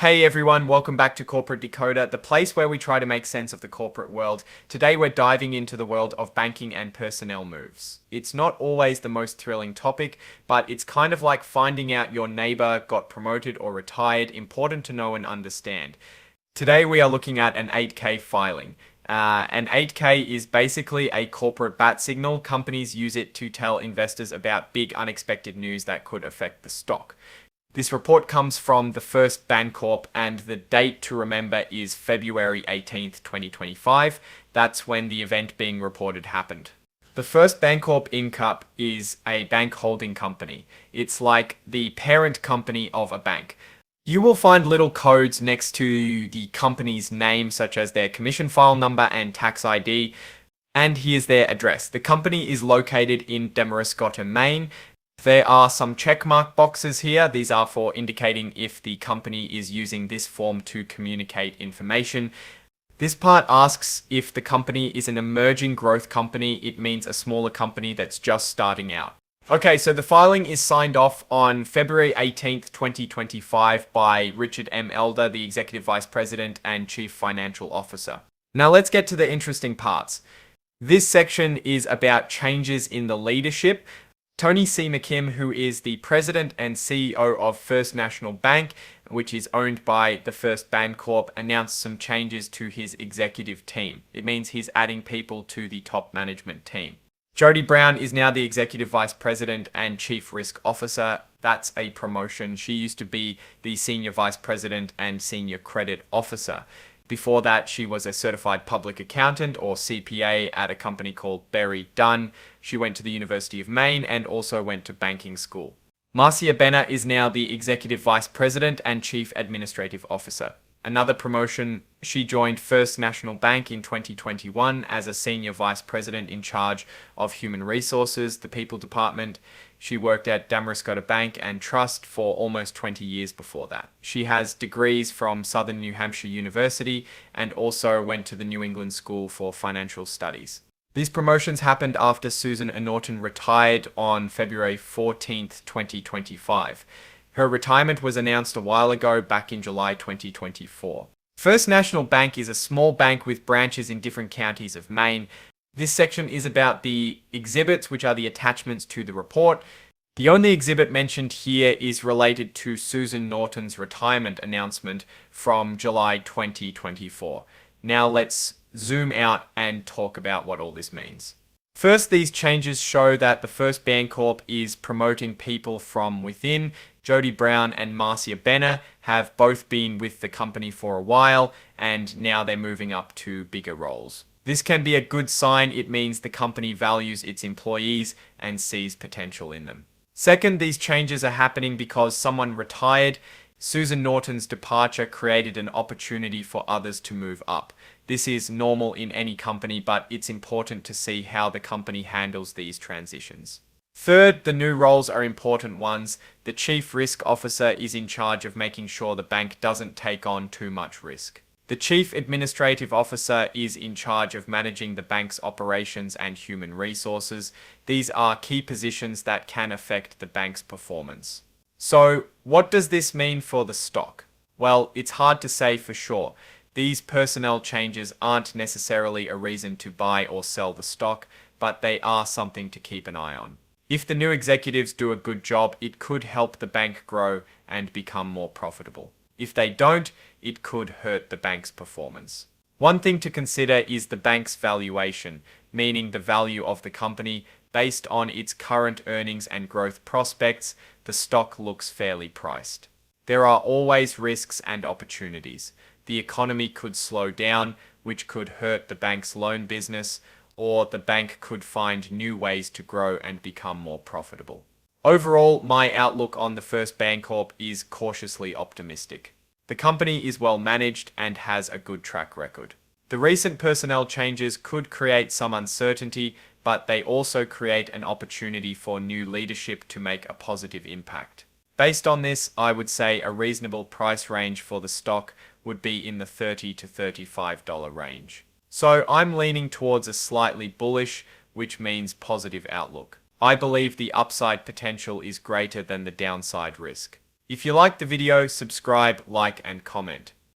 Hey everyone, welcome back to Corporate Decoder, the place where we try to make sense of the corporate world. Today we're diving into the world of banking and personnel moves. It's not always the most thrilling topic, but it's kind of like finding out your neighbor got promoted or retired, important to know and understand. Today we are looking at an 8K filing. An 8K is basically a corporate bat signal. Companies use it to tell investors about big unexpected news that could affect the stock. This report comes from the first Bancorp, and the date to remember is February 18th, 2025. That's when the event being reported happened. The first Bancorp Inc. is a bank holding company. It's like the parent company of a bank. You will find little codes next to the company's name, such as their commission file number and tax ID. And here's their address. The company is located in Damariscotta, Maine. There are some checkmark boxes here. These are for indicating if the company is using this form to communicate information. This part asks if the company is an emerging growth company. It means a smaller company that's just starting out. Okay, so the filing is signed off on February 18th, 2025 by Richard M. Elder, the Executive Vice President and Chief Financial Officer. Now let's get to the interesting parts. This section is about changes in the leadership. Tony C. McKim, who is the president and CEO of First National Bank, which is owned by the First Bancorp, announced some changes to his executive team. It means he's adding people to the top management team. Jody Brown is now the executive vice president and chief risk officer. That's a promotion. She used to be the senior vice president and senior credit officer. Before that, she was a certified public accountant or CPA at a company called Berry Dunn. She went to the University of Maine and also went to banking school. Marcia Benner is now the executive vice president and chief administrative officer. Another promotion, she joined First National Bank in 2021 as a senior vice president in charge of human resources, the people department. She worked at Damariscotta Bank and Trust for almost 20 years before that. She has degrees from Southern New Hampshire University and also went to the New England School for Financial Studies. These promotions happened after Susan Norton retired on February 14th, 2025. Her retirement was announced a while ago, back in July 2024. First National Bank is a small bank with branches in different counties of Maine. This section is about the exhibits, which are the attachments to the report. The only exhibit mentioned here is related to Susan Norton's retirement announcement from July 2024. Now let's zoom out and talk about what all this means. First, these changes show that the First Bancorp is promoting people from within. Jody Brown and Marcia Benner have both been with the company for a while, and now they're moving up to bigger roles. This can be a good sign. It means the company values its employees and sees potential in them. Second, these changes are happening because someone retired. Susan Norton's departure created an opportunity for others to move up. This is normal in any company, but it's important to see how the company handles these transitions. Third, the new roles are important ones. The Chief Risk Officer is in charge of making sure the bank doesn't take on too much risk. The Chief Administrative Officer is in charge of managing the bank's operations and human resources. These are key positions that can affect the bank's performance. So, what does this mean for the stock? Well, it's hard to say for sure. These personnel changes aren't necessarily a reason to buy or sell the stock, but they are something to keep an eye on. If the new executives do a good job, it could help the bank grow and become more profitable. If they don't, it could hurt the bank's performance. One thing to consider is the bank's valuation, meaning the value of the company. Based on its current earnings and growth prospects, the stock looks fairly priced. There are always risks and opportunities. The economy could slow down, which could hurt the bank's loan business, or the bank could find new ways to grow and become more profitable. Overall, my outlook on the First Bancorp is cautiously optimistic. The company is well managed and has a good track record. The recent personnel changes could create some uncertainty, but they also create an opportunity for new leadership to make a positive impact. Based on this, I would say a reasonable price range for the stock would be in the $30 to $35 range. So I'm leaning towards a slightly bullish, which means positive outlook. I believe the upside potential is greater than the downside risk. If you liked the video, subscribe, like, and comment.